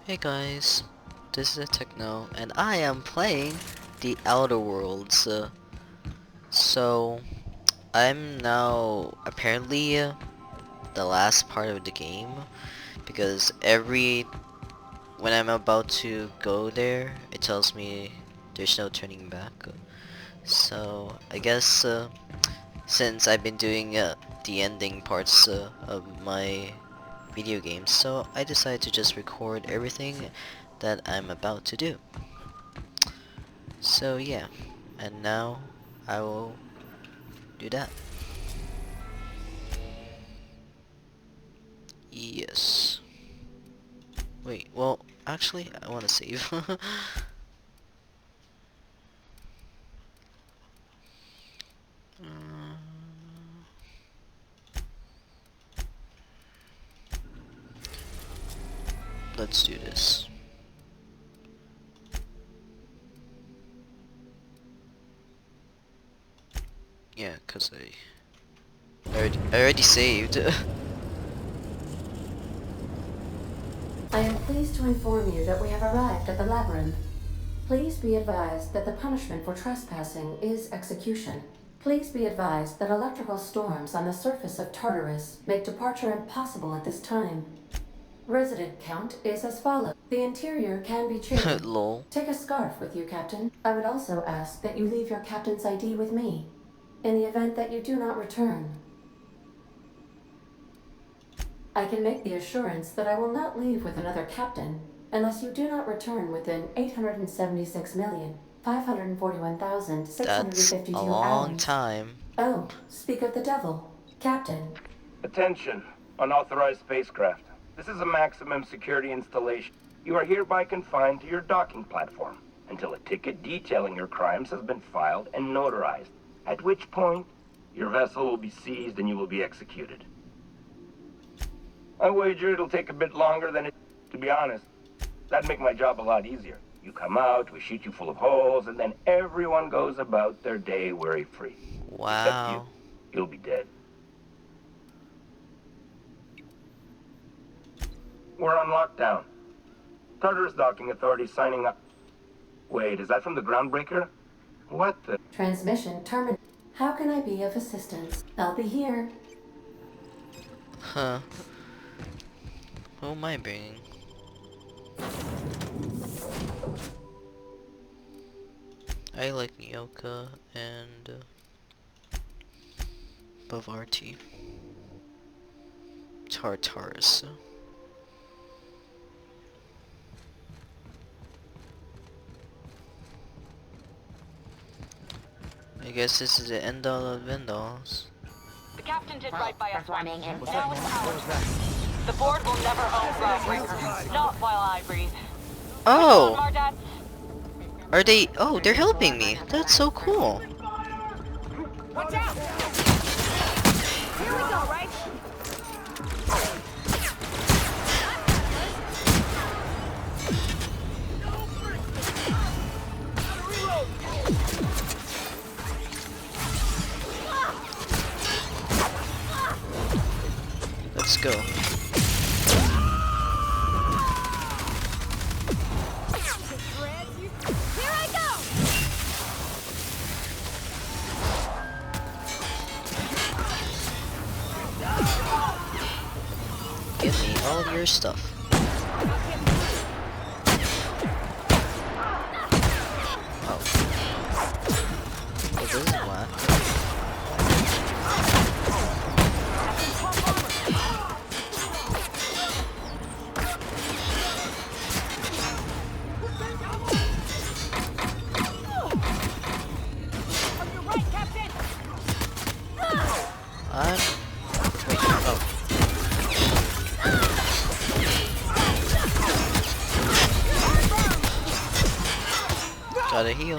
Hey guys, this is Atecno, and I am playing the Outerworlds. So, I'm now apparently the last part of the game, because when I'm about to go there, it tells me there's no turning back. So, I guess since I've been doing the ending parts of my video games, so I decided to just record everything that I'm about to do. So yeah, and now I will do that. Yes. Wait, well, actually, I want to save. Let's do this. Yeah, cause I already saved. I am pleased to inform you that we have arrived at the labyrinth. Please be advised that the punishment for trespassing is execution. Please be advised that electrical storms on the surface of Tartarus make departure impossible at this time. Resident count is as follows. The interior can be changed. Lol. Take a scarf with you, Captain. I would also ask that you leave your captain's ID with me, in the event that you do not return. I can make the assurance that I will not leave with another captain unless you do not return within 876,541,652 That's a long hours. time. Oh, speak of the devil. Captain. Attention, unauthorized spacecraft. This is a maximum security installation. You are hereby confined to your docking platform until a ticket detailing your crimes has been filed and notarized, at which point your vessel will be seized and you will be executed. I wager it'll take a bit longer than it, to be honest. That'd make my job a lot easier. You come out, we shoot you full of holes, and then everyone goes about their day worry-free. Wow. Except you. You'll be dead. We're on lockdown. Tartarus Docking Authority signing up. Wait, is that from the Groundbreaker? What the? Transmission terminated. How can I be of assistance? I'll be here. Huh. Who am I bringing? I like Nyoka and Parvati. Tartarus. I guess this is the end all of end alls. The captain did right by us once. Now it's ours. The board will never own Groundbreaker. Not while I breathe. Oh! Mardat. Are they? Oh, they're helping me. That's so cool. Watch out! Here we go, right? Let's go. Here I go! Give me all your stuff. Oh. Oh, this is black. Wait, oh. Gotta heal.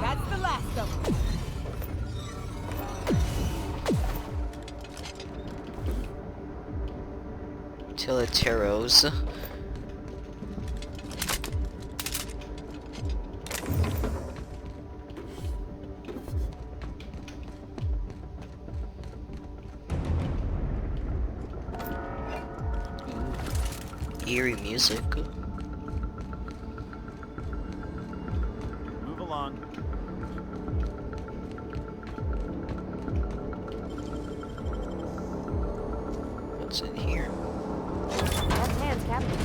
That's the last of them. Utilitaros. eerie music. Move along. What's in here? Left hands, Captain.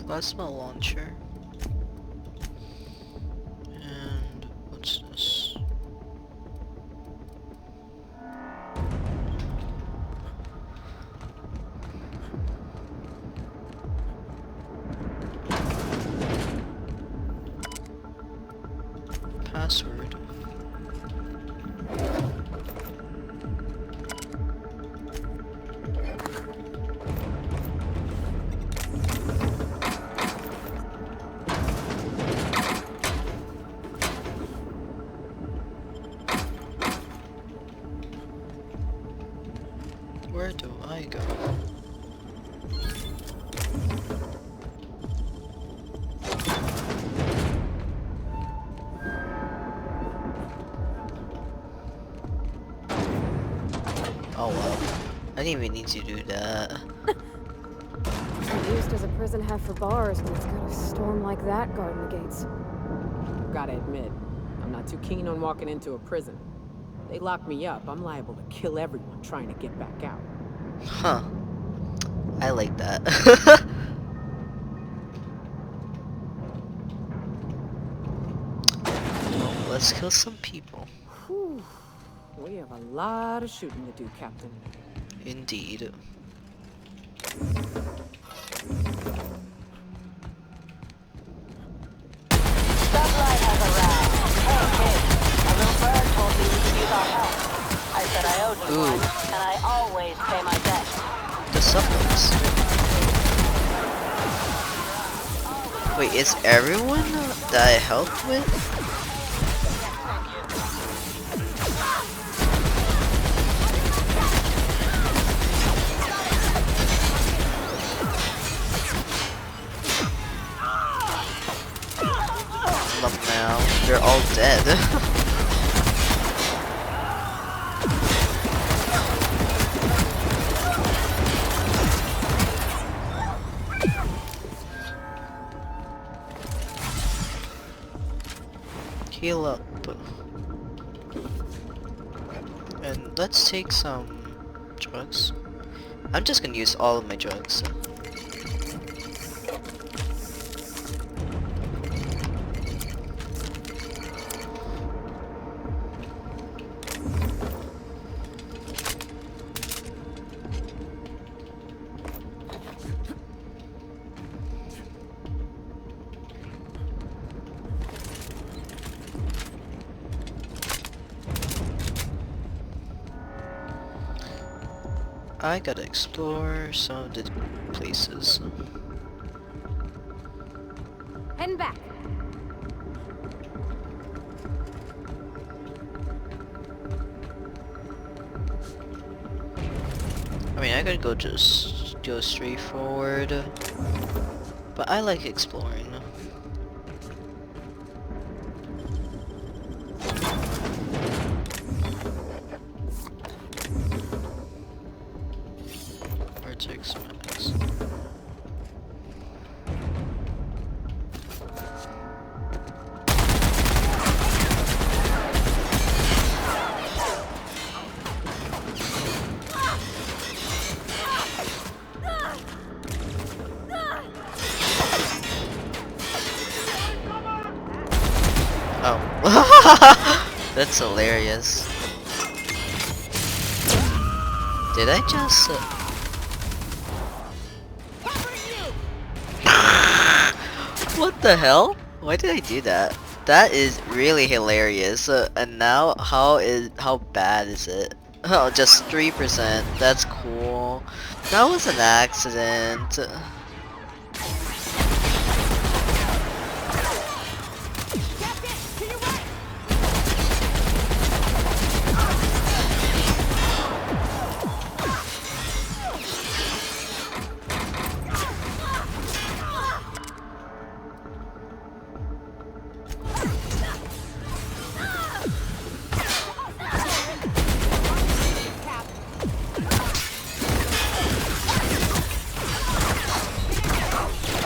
Plasma launcher. And what's this? Password. Where do I go? Oh well. I didn't even need to do that. Used as a prison hat for bars, but it's got a storm like that guarding the gates. Gotta admit, I'm not too keen on walking into a prison. They lock me up, I'm liable to kill everyone trying to get back out. Huh. I like that. Well, let's kill some people. Whew. We have a lot of shooting to do, Captain. Indeed. Sublight has arrived. Hey, kid. A little bird told me you could use our help. I said I owed you Ooh. one, and I always pay my debt. The Sublights. Wait, is everyone that I helped with? Look now, they're all dead. Heal up. And let's take some drugs. I'm just gonna use all of my drugs. I gotta explore some of the places. Heading back. I mean, I could just go straight forward, but I like exploring. Vertex Max. Oh. That's hilarious. Did I just... What the hell? Why did I do that? That is really hilarious. And now, how bad is it? Oh, just 3%. That's cool. That was an accident.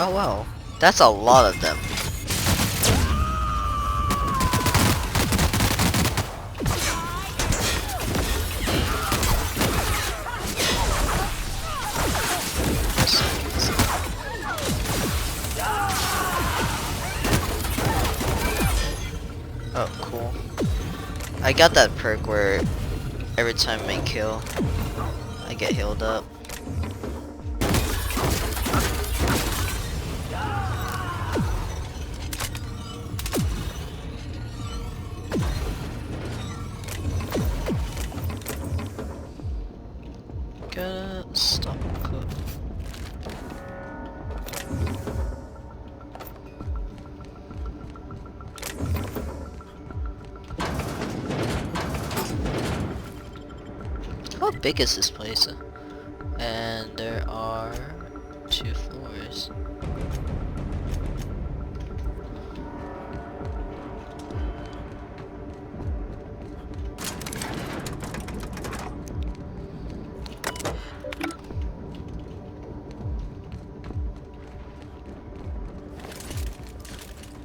Oh wow, that's a lot of them. Oh, cool. I got that perk where every time I kill, I get healed up. Gotta stop cook. How big is this place? And there are 2 floors.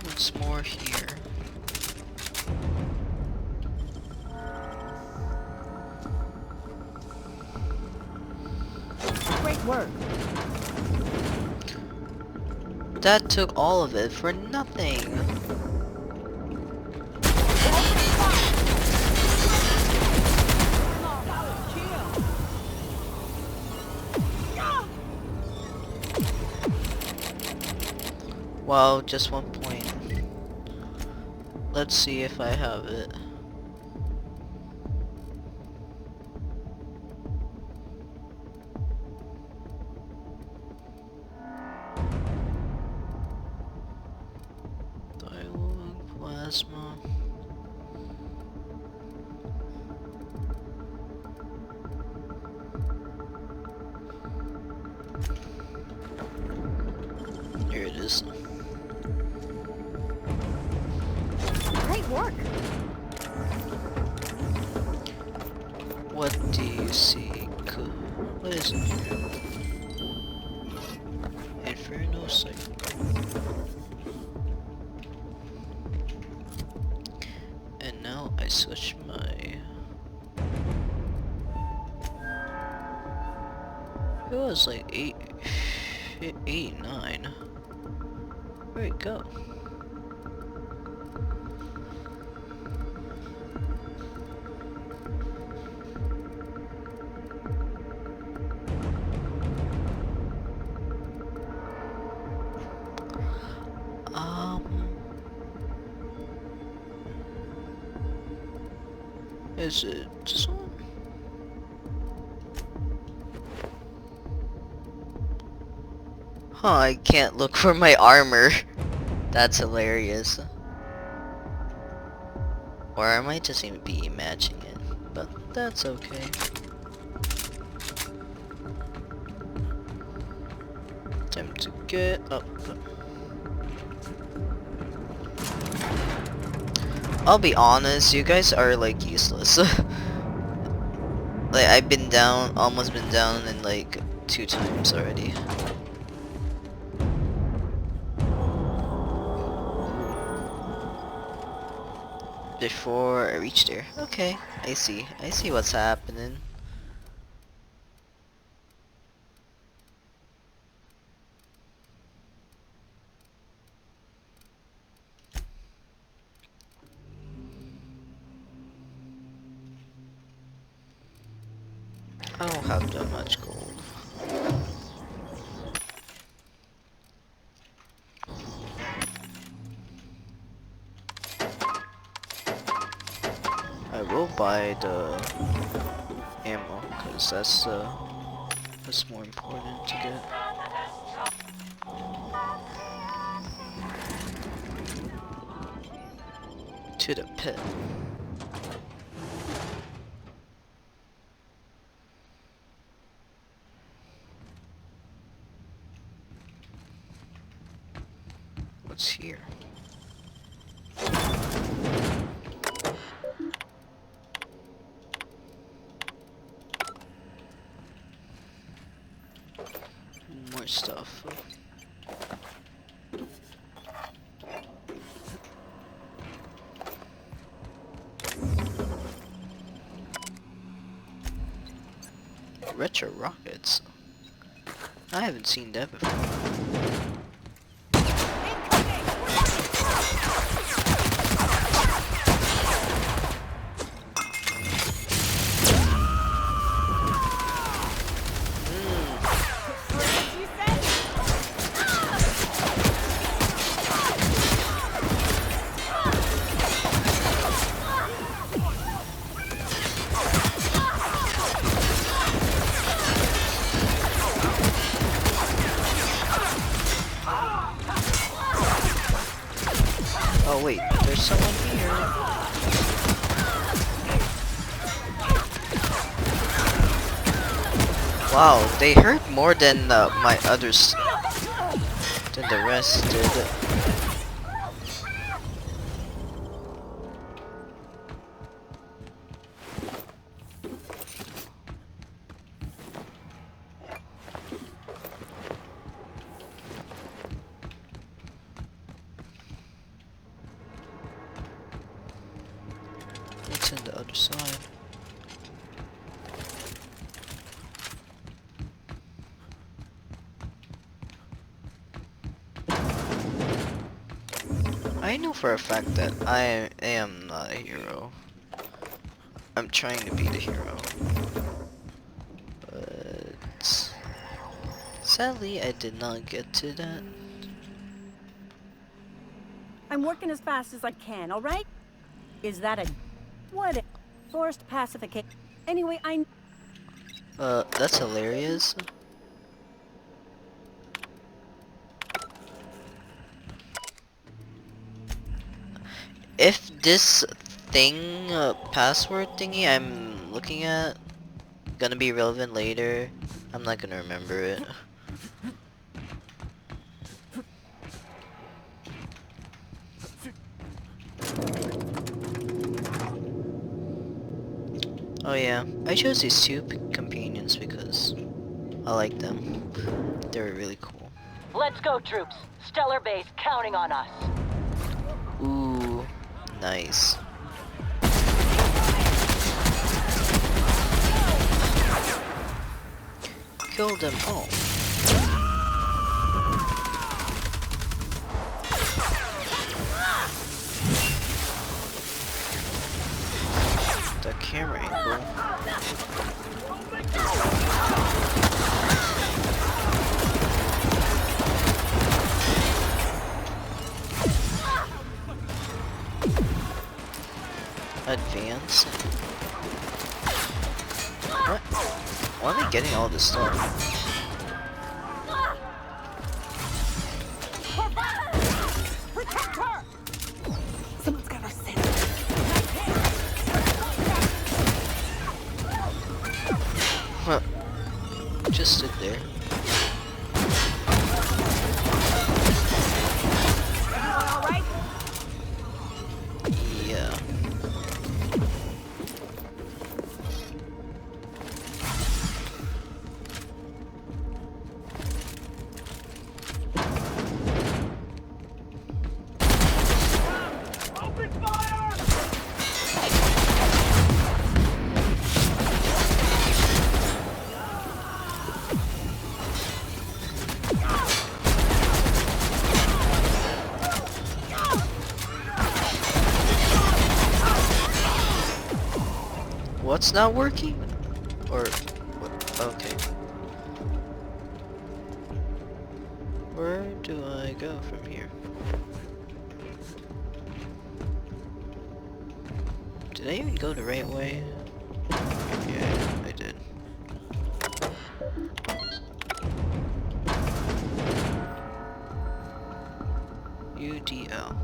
What's more here? Great work. That took all of it for nothing. Wow, just 1 point. Let's see if I have it. Dialogue, plasma. Here it is. Great work. What do you see? What is it? Inferno cycle. And now I switch my. It was like 8, 9. Where'd it go? Is it this one? Huh, I can't look for my armor. That's hilarious. Or I might just even be imagining it, but that's okay. Time to get up. I'll be honest, you guys are like useless. Like I've been down, almost been down in like 2 times already. Before I reach there. Okay, I see what's happening. I don't have that much gold. I will buy the ammo because that's more important to get. To the pit. What's here? More stuff. retro rockets. I haven't seen that before. Oh wait, there's someone here. Wow, they hurt more than my others, than the rest did. It's on the other side. I know for a fact that I am not a hero. I'm trying to be the hero. But sadly I did not get to that. I'm working as fast as I can, alright? Is that a... what? Forced pacification. Anyway, That's hilarious. If this thing, password thingy I'm looking at gonna be relevant later, I'm not gonna remember it. Oh yeah, I chose these two companions because I like them. They're really cool. Let's go, troops. Stellar Base counting on us. Ooh, nice. Kill them all. The camera angle. Advance. What? Why am I getting all this stuff? protect her! Someone's got our scent. Huh. Just sit there. Alright? Yeah. Open fire! What's not working? Or what? Okay. Where do I go from here? Did I even go the right way? Yeah, I did. UDL.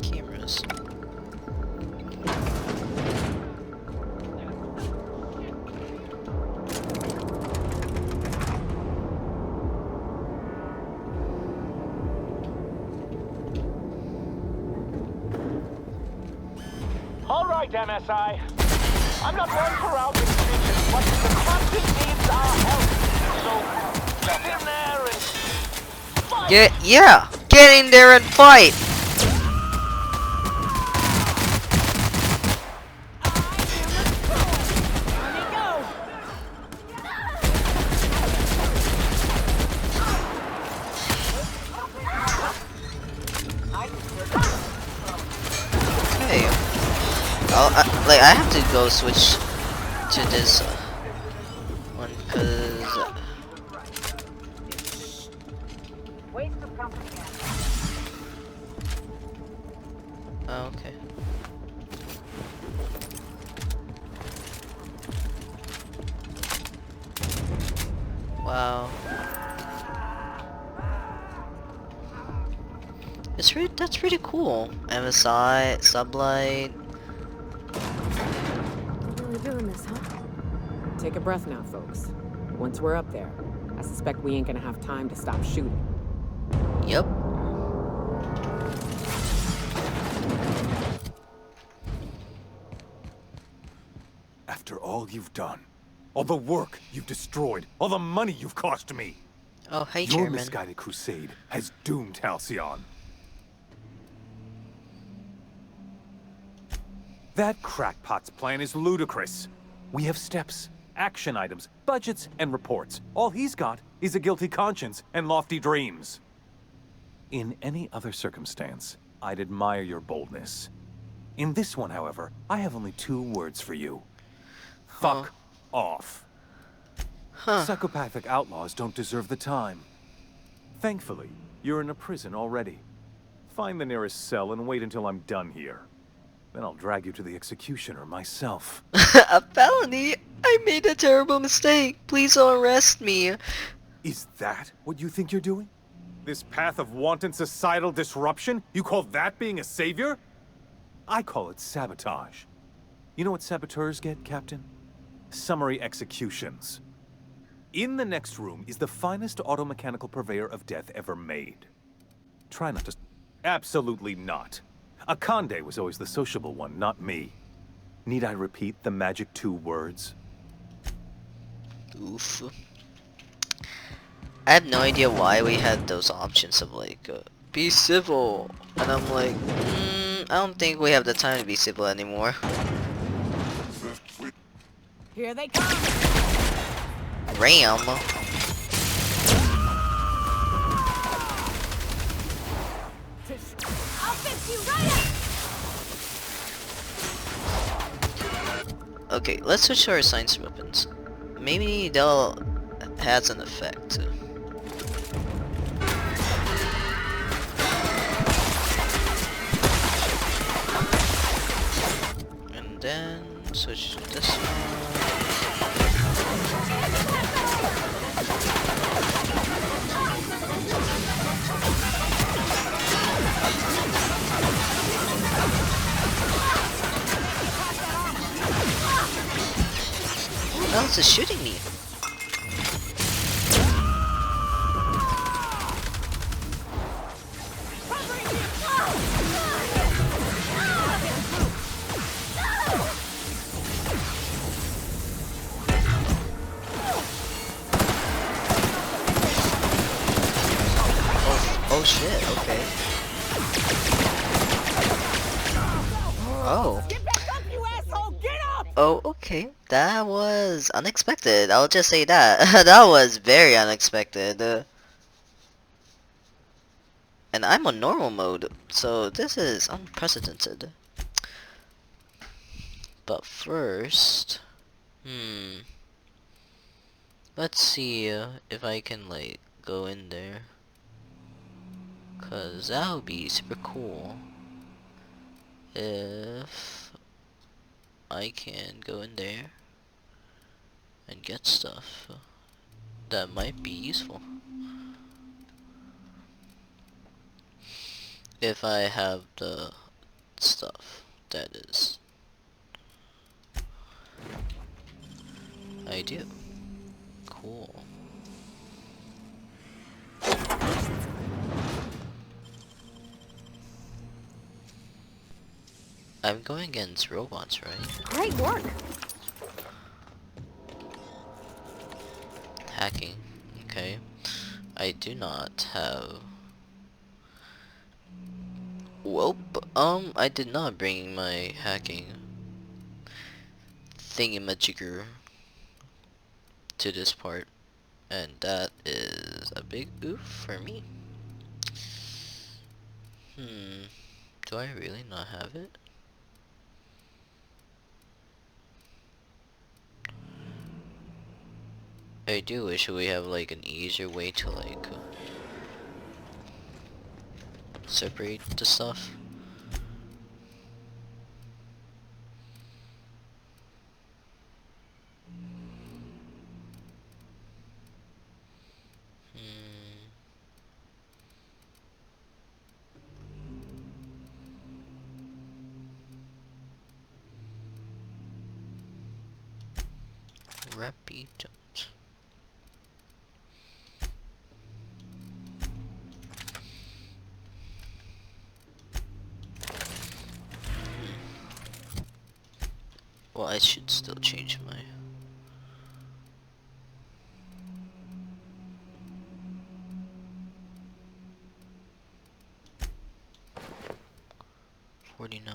Cameras. All right, MSI. I'm not one for outreach speeches, but the captain needs our help. So get in there and fight. Yeah! Get in there and fight! like I have to go switch to this one because okay. Wow. That's pretty cool. MSI, Sublight. Really doing this, huh? Take a breath now, folks. Once we're up there, I suspect we ain't gonna have time to stop shooting. Yep. After all you've done, all the work you've destroyed, all the money you've cost me, Oh, hey, your Chairman. misguided crusade has doomed Halcyon. That crackpot's plan is ludicrous. We have steps, action items, budgets, and reports. All he's got is a guilty conscience and lofty dreams. In any other circumstance, I'd admire your boldness. In this one, however, I have only 2 words for you. Fuck off. Huh. Psychopathic outlaws don't deserve the time. Thankfully, you're in a prison already. Find the nearest cell and wait until I'm done here. Then I'll drag you to the executioner myself. A felony? I made a terrible mistake. Please don't arrest me. Is that what you think you're doing? This path of wanton societal disruption? You call that being a savior? I call it sabotage. You know what saboteurs get, Captain? Summary executions. In the next room is the finest automechanical purveyor of death ever made. Try not to... Absolutely not. Akande was always the sociable one, not me. Need I repeat the magic 2 words? Oof. I have no idea why we had those options of like, be civil. And I'm like, I don't think we have the time to be civil anymore. Here they come! Ram. I'll fix you right up! Okay, let's switch to our science weapons. Maybe they'll has an effect. And then switch to this one. Who else is shooting me? Oh shit, okay. Oh. Get back up, you asshole! Get up! Oh, okay. That was unexpected. I'll just say that. That was very unexpected. And I'm on normal mode, so this is unprecedented. But first... Let's see if I can, like, go in there. Cause that would be super cool if I can go in there and get stuff that might be useful. If I have the stuff, that is. I do. Cool. I'm going against robots, right? Great work. Hacking. Okay. I do not have... Welp. I did not bring my hacking thingamajigger to this part. And that is a big oof for me. Do I really not have it? I do wish we have like an easier way to like separate the stuff. Repeat. Well, I should still change my 49.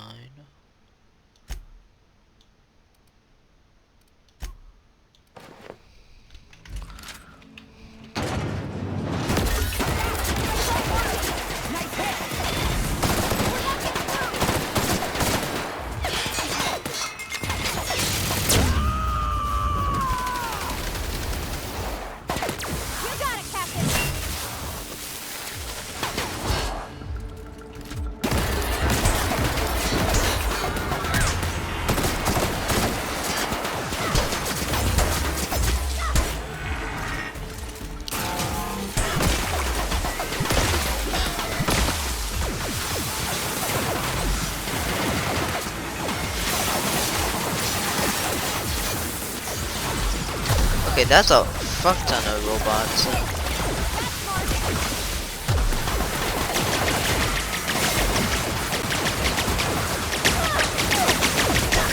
Okay, that's a fuck ton of robots.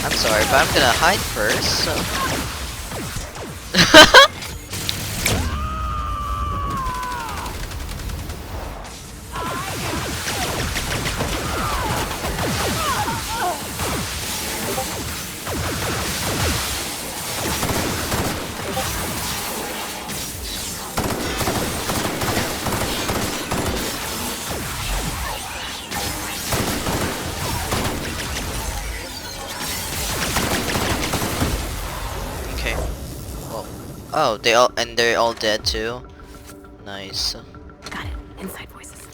I'm sorry, but I'm gonna hide first, so. Oh, they're all dead too. Nice. Got it. Inside voices.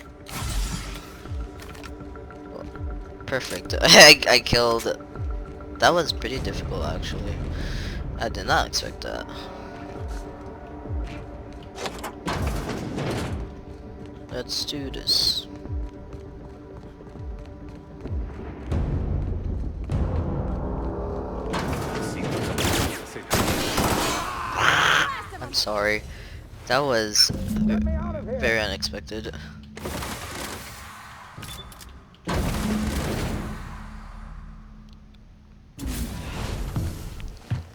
Perfect. I killed. That was pretty difficult actually. I did not expect that. Let's do this. I'm sorry. That was very unexpected.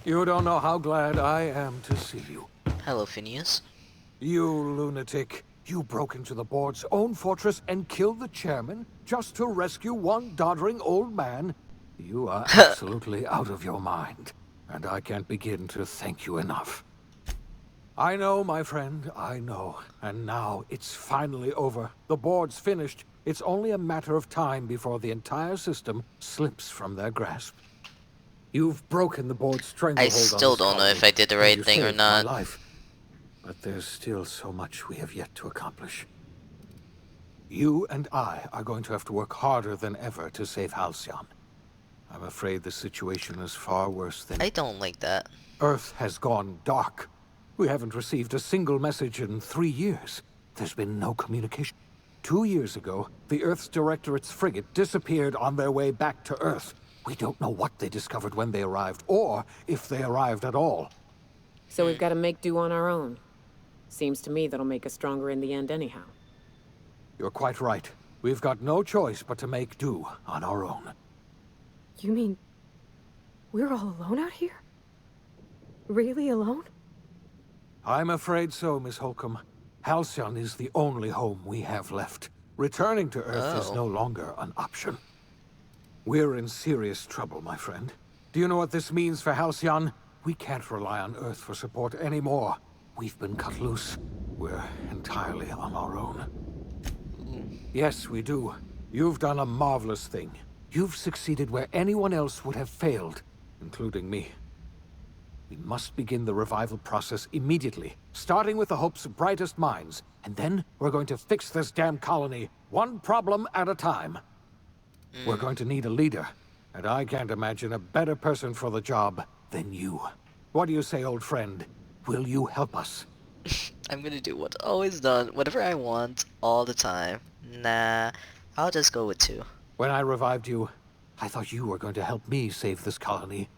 You don't know how glad I am to see you. Hello, Phineas. You lunatic. You broke into the board's own fortress and killed the chairman just to rescue one doddering old man. You are absolutely out of your mind, and I can't begin to thank you enough. I know, my friend, I know. And now it's finally over. The board's finished. It's only a matter of time before the entire system slips from their grasp. You've broken the board's stranglehold. I still don't know if I did the right thing or not. Life. But there's still so much we have yet to accomplish. You and I are going to have to work harder than ever to save Halcyon. I'm afraid the situation is far worse than... I don't like that. Earth has gone dark. We haven't received a single message in 3 years. There's been no communication. 2 years ago, the Earth's Directorate's frigate disappeared on their way back to Earth. We don't know what they discovered when they arrived, or if they arrived at all. So we've got to make do on our own. Seems to me that'll make us stronger in the end anyhow. You're quite right. We've got no choice but to make do on our own. You mean we're all alone out here? Really alone? I'm afraid so, Miss Holcomb. Halcyon is the only home we have left. Returning to Earth is no longer an option. We're in serious trouble, my friend. Do you know what this means for Halcyon? We can't rely on Earth for support anymore. We've been cut loose. We're entirely on our own. Yes, we do. You've done a marvelous thing. You've succeeded where anyone else would have failed, including me. We must begin the revival process immediately, starting with the Hope's brightest minds. And then we're going to fix this damn colony, one problem at a time. We're going to need a leader, and I can't imagine a better person for the job than you. What do you say, old friend? Will you help us? I'm gonna do what's always done, whatever I want, all the time. Nah, I'll just go with 2. When I revived you, I thought you were going to help me save this colony.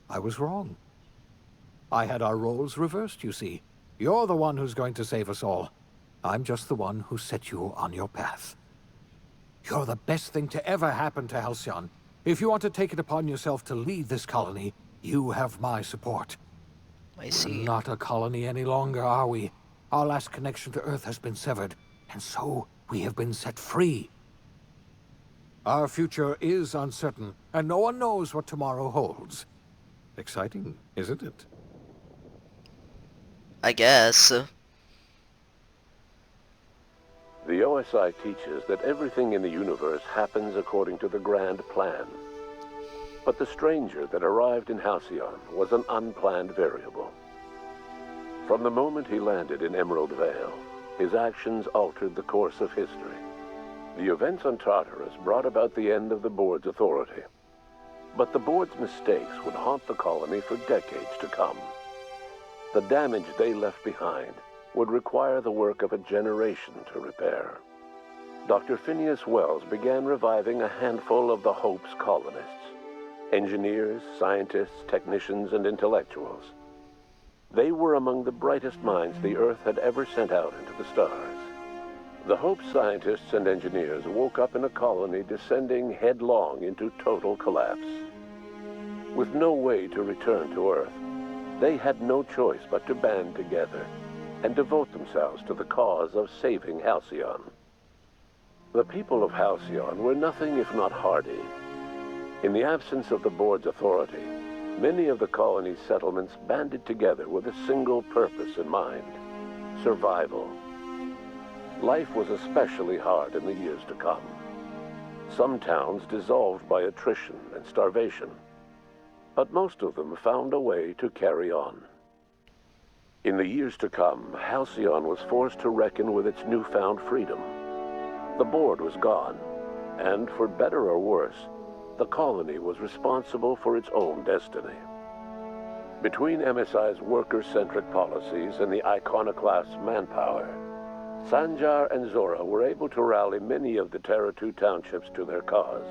I was wrong. I had our roles reversed, you see. You're the one who's going to save us all. I'm just the one who set you on your path. You're the best thing to ever happen to Halcyon. If you want to take it upon yourself to lead this colony, you have my support. I see. We're not a colony any longer, are we? Our last connection to Earth has been severed, and so we have been set free. Our future is uncertain, and no one knows what tomorrow holds. Exciting, isn't it? I guess. The OSI teaches that everything in the universe happens according to the grand plan. But the stranger that arrived in Halcyon was an unplanned variable. From the moment he landed in Emerald Vale, his actions altered the course of history. The events on Tartarus brought about the end of the board's authority. But the board's mistakes would haunt the colony for decades to come. The damage they left behind would require the work of a generation to repair. Dr. Phineas Wells began reviving a handful of the Hope's colonists. Engineers, scientists, technicians, and intellectuals. They were among the brightest minds the Earth had ever sent out into the stars. The Hope scientists and engineers woke up in a colony descending headlong into total collapse. With no way to return to Earth, they had no choice but to band together and devote themselves to the cause of saving Halcyon. The people of Halcyon were nothing if not hardy. In the absence of the board's authority, many of the colony's settlements banded together with a single purpose in mind: survival. Life was especially hard in the years to come. Some towns dissolved by attrition and starvation, but most of them found a way to carry on. In the years to come, Halcyon was forced to reckon with its newfound freedom. The board was gone, and for better or worse, the colony was responsible for its own destiny. Between MSI's worker-centric policies and the Iconoclast's manpower, Sanjar and Zora were able to rally many of the Terra 2 townships to their cause.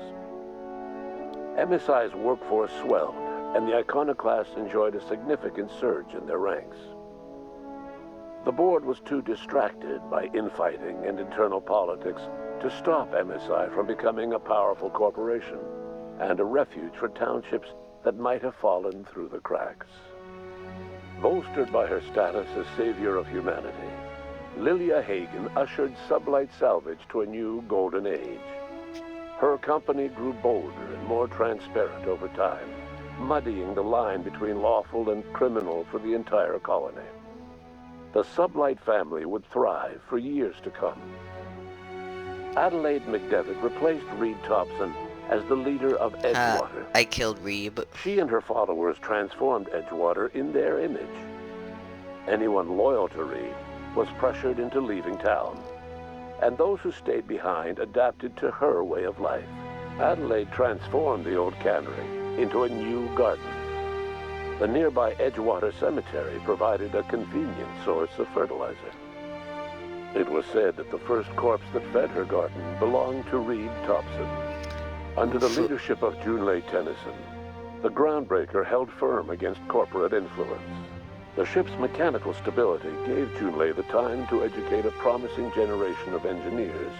MSI's workforce swelled, and the Iconoclasts enjoyed a significant surge in their ranks. The board was too distracted by infighting and internal politics to stop MSI from becoming a powerful corporation and a refuge for townships that might have fallen through the cracks. Bolstered by her status as savior of humanity, Lilia Hagen ushered Sublight salvage to a new golden age. Her company grew bolder and more transparent over time, muddying the line between lawful and criminal for the entire colony. The Sublight family would thrive for years to come. Adelaide McDevitt replaced Reed Thompson as the leader of Edgewater. I killed Reeb. She and her followers transformed Edgewater in their image. Anyone loyal to Reed was pressured into leaving town, and those who stayed behind adapted to her way of life. Adelaide transformed the old cannery into a new garden. The nearby Edgewater Cemetery provided a convenient source of fertilizer. It was said that the first corpse that fed her garden belonged to Reed Thompson. Under the leadership of Junlei Tennyson, the Groundbreaker held firm against corporate influence. The ship's mechanical stability gave Junlei the time to educate a promising generation of engineers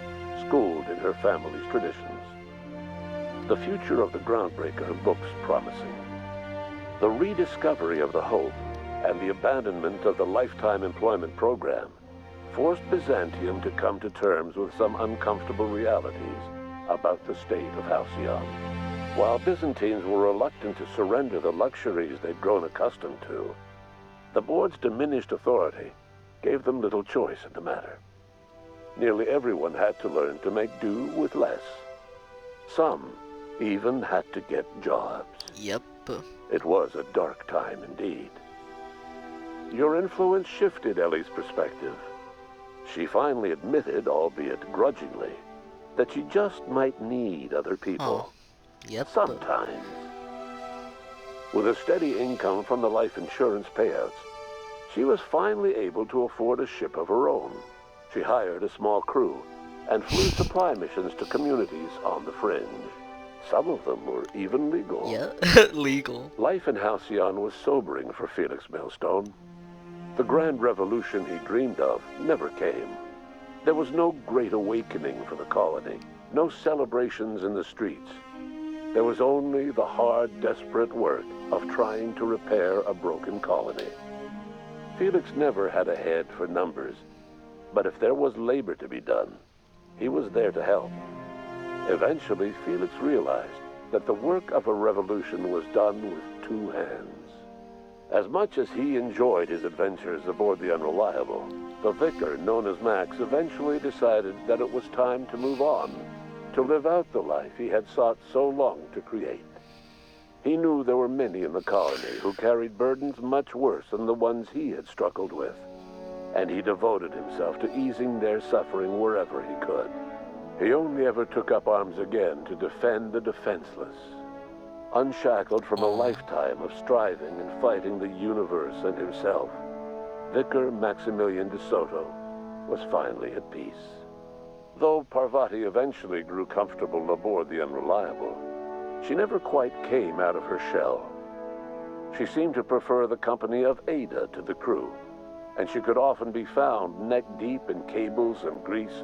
schooled in her family's traditions. The future of the Groundbreaker looks promising. The rediscovery of the Hope and the abandonment of the lifetime employment program forced Byzantium to come to terms with some uncomfortable realities about the state of Halcyon. While Byzantines were reluctant to surrender the luxuries they'd grown accustomed to, the board's diminished authority gave them little choice in the matter. Nearly everyone had to learn to make do with less. Some even had to get jobs. Yep. It was a dark time indeed. your influence shifted Ellie's perspective. She finally admitted, albeit grudgingly, that she just might need other people. Yep. Sometimes. With a steady income from the life insurance payouts, she was finally able to afford a ship of her own. She hired a small crew and flew supply missions to communities on the fringe. Some of them were even legal. Yeah, legal. Life in Halcyon was sobering for Felix Millstone. The grand revolution he dreamed of never came. There was no great awakening for the colony, no celebrations in the streets. There was only the hard, desperate work of trying to repair a broken colony. Felix never had a head for numbers, but if there was labor to be done, he was there to help. Eventually, Felix realized that the work of a revolution was done with two hands. As much as he enjoyed his adventures aboard the Unreliable, the Vicar, known as Max, eventually decided that it was time to move on, to live out the life he had sought so long to create. He knew there were many in the colony who carried burdens much worse than the ones he had struggled with, and he devoted himself to easing their suffering wherever he could. He only ever took up arms again to defend the defenseless. Unshackled from a lifetime of striving and fighting the universe and himself, Vicar Maximilian de Soto was finally at peace. Though Parvati eventually grew comfortable aboard the Unreliable, she never quite came out of her shell. She seemed to prefer the company of Ada to the crew, and she could often be found neck-deep in cables and grease,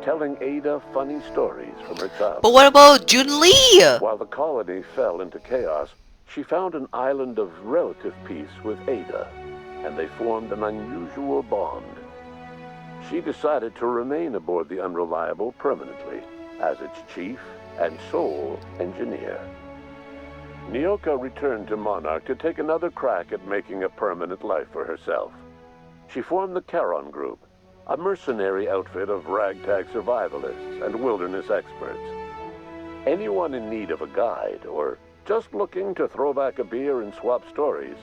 telling Ada funny stories from her childhood. But what about Junlei? While the colony fell into chaos, she found an island of relative peace with Ada, and they formed an unusual bond. She decided to remain aboard the Unreliable permanently as its chief and sole engineer. Nyoka returned to Monarch to take another crack at making a permanent life for herself. She formed the Charon Group, a mercenary outfit of ragtag survivalists and wilderness experts. Anyone in need of a guide or just looking to throw back a beer and swap stories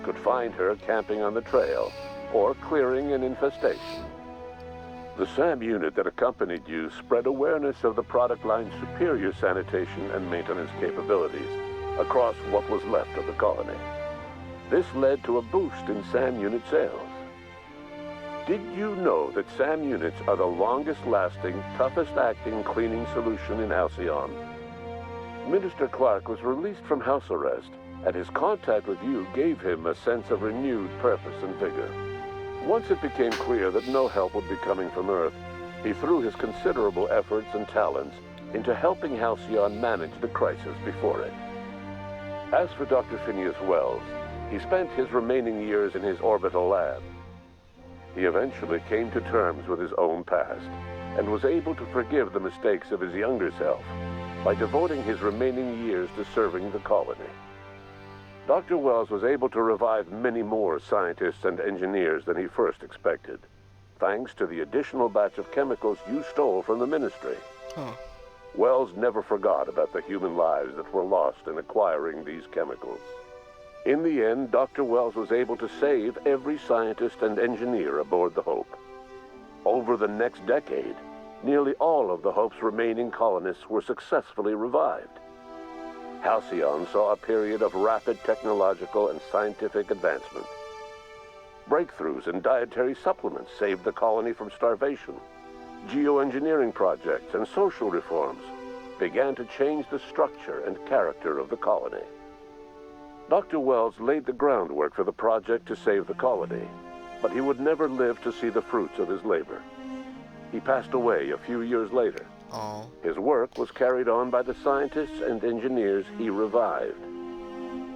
could find her camping on the trail or clearing an infestation. The SAM unit that accompanied you spread awareness of the product line's superior sanitation and maintenance capabilities across what was left of the colony. This led to a boost in SAM unit sales. Did you know that SAM units are the longest-lasting, toughest-acting cleaning solution in Halcyon? Minister Clark was released from house arrest, and his contact with you gave him a sense of renewed purpose and vigor. Once it became clear that no help would be coming from Earth, he threw his considerable efforts and talents into helping Halcyon manage the crisis before it. As for Dr. Phineas Wells, he spent his remaining years in his orbital lab. He eventually came to terms with his own past and was able to forgive the mistakes of his younger self by devoting his remaining years to serving the colony. Dr. Wells was able to revive many more scientists and engineers than he first expected, thanks to the additional batch of chemicals you stole from the Ministry. Wells never forgot about the human lives that were lost in acquiring these chemicals. In the end, Dr. Wells was able to save every scientist and engineer aboard the Hope. Over the next decade, nearly all of the Hope's remaining colonists were successfully revived. Halcyon saw a period of rapid technological and scientific advancement. Breakthroughs in dietary supplements saved the colony from starvation. Geoengineering projects and social reforms began to change the structure and character of the colony. Dr. Wells laid the groundwork for the project to save the colony, but he would never live to see the fruits of his labor. He passed away a few years later. His work was carried on by the scientists and engineers he revived.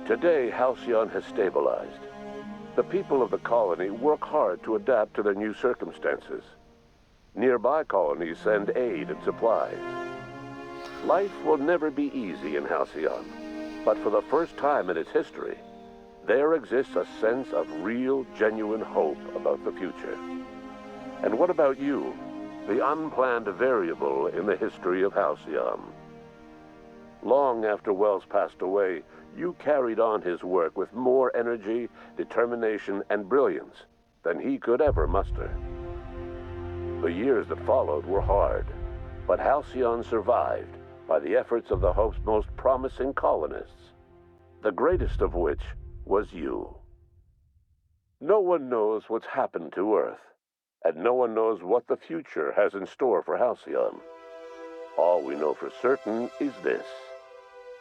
Today, Halcyon has stabilized. The people of the colony work hard to adapt to their new circumstances. Nearby colonies send aid and supplies. Life will never be easy in Halcyon, but for the first time in its history, there exists a sense of real, genuine hope about the future. And what about you? The unplanned variable in the history of Halcyon. Long after Wells passed away, you carried on his work with more energy, determination, and brilliance than he could ever muster. The years that followed were hard, but Halcyon survived by the efforts of the Hope's most promising colonists, the greatest of which was you. No one knows what's happened to Earth, and no one knows what the future has in store for Halcyon. All we know for certain is this: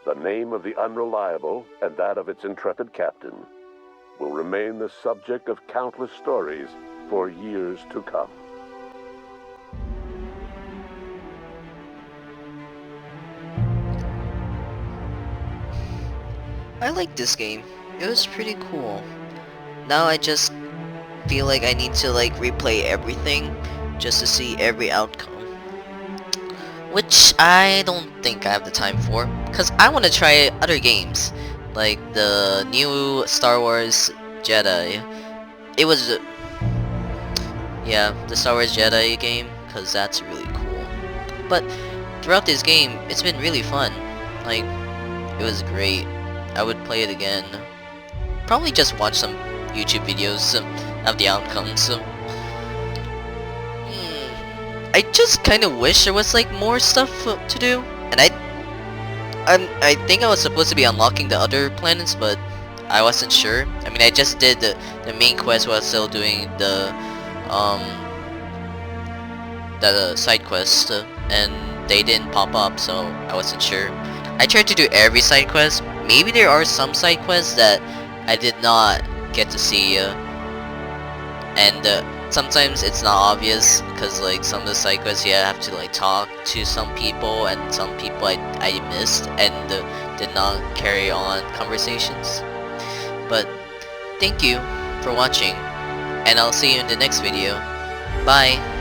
the name of the Unreliable and that of its intrepid captain will remain the subject of countless stories for years to come. I like this game. It was pretty cool. Now I just feel like I need to like replay everything just to see every outcome. Which I don't think I have the time for, because I want to try other games. Like the new Star Wars Jedi. It was... yeah, the Star Wars Jedi game, because that's really cool. But throughout this game, it's been really fun. Like, it was great. I would play it again. Probably just watch some YouTube videos of the outcomes. I just kind of wish there was like more stuff to do, and I think I was supposed to be unlocking the other planets, but I wasn't sure. I mean, I just did the main quest while still doing the side quest, and they didn't pop up, so I wasn't sure. I tried to do every side quest. Maybe there are some side quests that I did not get to see, and sometimes it's not obvious, because like some of the side quests you have to like talk to some people, and some people I missed and did not carry on conversations. But thank you for watching, and I'll see you in the next video. Bye!